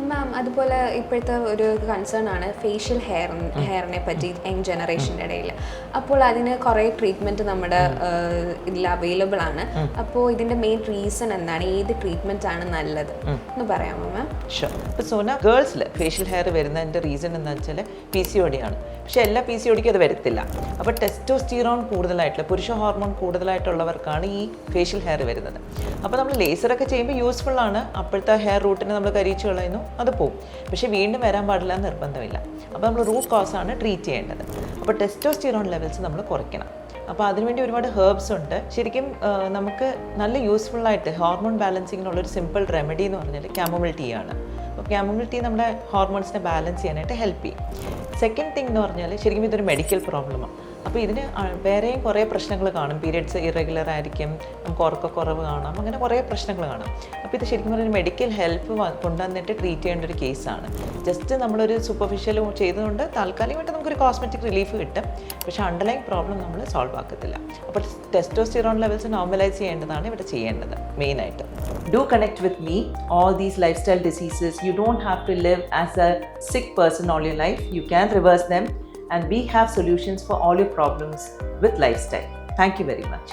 മാം, അതുപോലെ ഇപ്പോഴത്തെ ഒരു കൺസേൺ ആണ് ഫേഷ്യൽ ഹെയറിനെ പറ്റി യങ് ജനറേഷൻ്റെ ഇടയിൽ. അപ്പോൾ അതിന് കുറേ ട്രീറ്റ്മെൻറ്റ് നമ്മുടെ ഇതിൽ അവൈലബിൾ ആണ്. അപ്പോൾ ഇതിൻ്റെ മെയിൻ റീസൺ എന്താണ്? ഏത് ട്രീറ്റ്മെൻറ്റ് ആണ് നല്ലത് എന്ന് പറയാമോ മാം? ഷുവർ. ഇപ്പോൾ സോന, ഗേൾസിൽ ഫേഷ്യൽ ഹെയർ വരുന്നതിൻ്റെ റീസൺ എന്താണെന്ന് വെച്ചാൽ PCOD ആണ്. പക്ഷേ എല്ലാ PCODക്കും അത് വരത്തില്ല. അപ്പോൾ ടെസ്റ്റോസ്റ്റിറോൺ കൂടുതലായിട്ടുള്ള, പുരുഷ ഹോർമോൺ കൂടുതലായിട്ടുള്ളവർക്കാണ് ഈ ഫേഷ്യൽ ഹെയർ വരുന്നത്. അപ്പോൾ നമ്മൾ ലേസറൊക്കെ ചെയ്യുമ്പോൾ യൂസ്ഫുൾ ആണ്. അപ്പോഴത്തെ ഹെയർ റൂട്ടിനെ നമ്മൾ കരിച്ചു കളയുന്നു, അത് പോവും. പക്ഷേ വീണ്ടും വരാൻ പാടില്ല എന്ന് നിർബന്ധമില്ല. അപ്പോൾ നമ്മൾ റൂട്ട് കോസാണ് ട്രീറ്റ് ചെയ്യേണ്ടത്. അപ്പോൾ ടെസ്റ്റോസ്റ്റിറോൺ ലെവൽസ് നമ്മൾ കുറയ്ക്കണം. അപ്പോൾ അതിനുവേണ്ടി ഒരുപാട് ഹെർബ്സ് ഉണ്ട്. ശരിക്കും നമുക്ക് നല്ല യൂസ്ഫുള്ളായിട്ട് ഹോർമോൺ ബാലൻസിങ്ങിനുള്ളൊരു സിമ്പിൾ റെമഡി എന്ന് പറഞ്ഞാൽ ക്യാമോമിൽ ടീ ആണ്. അപ്പോൾ ക്യാമോമിൽ ടീ നമ്മുടെ ഹോർമോൺസിനെ ബാലൻസ് ചെയ്യാനായിട്ട് ഹെൽപ്പ് ചെയ്യും. സെക്കൻഡ് തിങ് എന്ന് പറഞ്ഞാൽ ശരിക്കും ഇതൊരു മെഡിക്കൽ പ്രോബ്ലമാണ്. അപ്പോൾ ഇതിന് വേറെയും കുറേ പ്രശ്നങ്ങൾ കാണും. പീരിയഡ്സ് ഇറഗുലർ ആയിരിക്കും, നമുക്ക് ഉറക്കക്കുറവ് കാണാം, അങ്ങനെ കുറേ പ്രശ്നങ്ങൾ കാണാം. അപ്പോൾ ഇത് ശരിക്കും പറഞ്ഞാൽ മെഡിക്കൽ ഹെൽപ്പ് കൊണ്ടുവന്നിട്ട് ട്രീറ്റ് ചെയ്യേണ്ട ഒരു കേസാണ്. ജസ്റ്റ് നമ്മളൊരു സൂപ്പർഫിഷ്യൽ ചെയ്തുകൊണ്ട് താൽക്കാലികമായിട്ട് നമുക്കൊരു കോസ്മെറ്റിക് റിലീഫ് കിട്ടും. പക്ഷേ അണ്ടർലൈൻ പ്രോബ്ലം നമ്മൾ സോൾവ് ആക്കത്തില്ല. അപ്പോൾ ടെസ്റ്റോസ്റ്റിറോൺ ലെവൽസ് നോർമലൈസ് ചെയ്യേണ്ടതാണ് ഇവിടെ ചെയ്യേണ്ടത് മെയിനായിട്ട്. Do connect with me. All these lifestyle diseases, you don't have to live as a sick person all your life. You can reverse them, and we have solutions for all your problems with lifestyle. Thank you very much.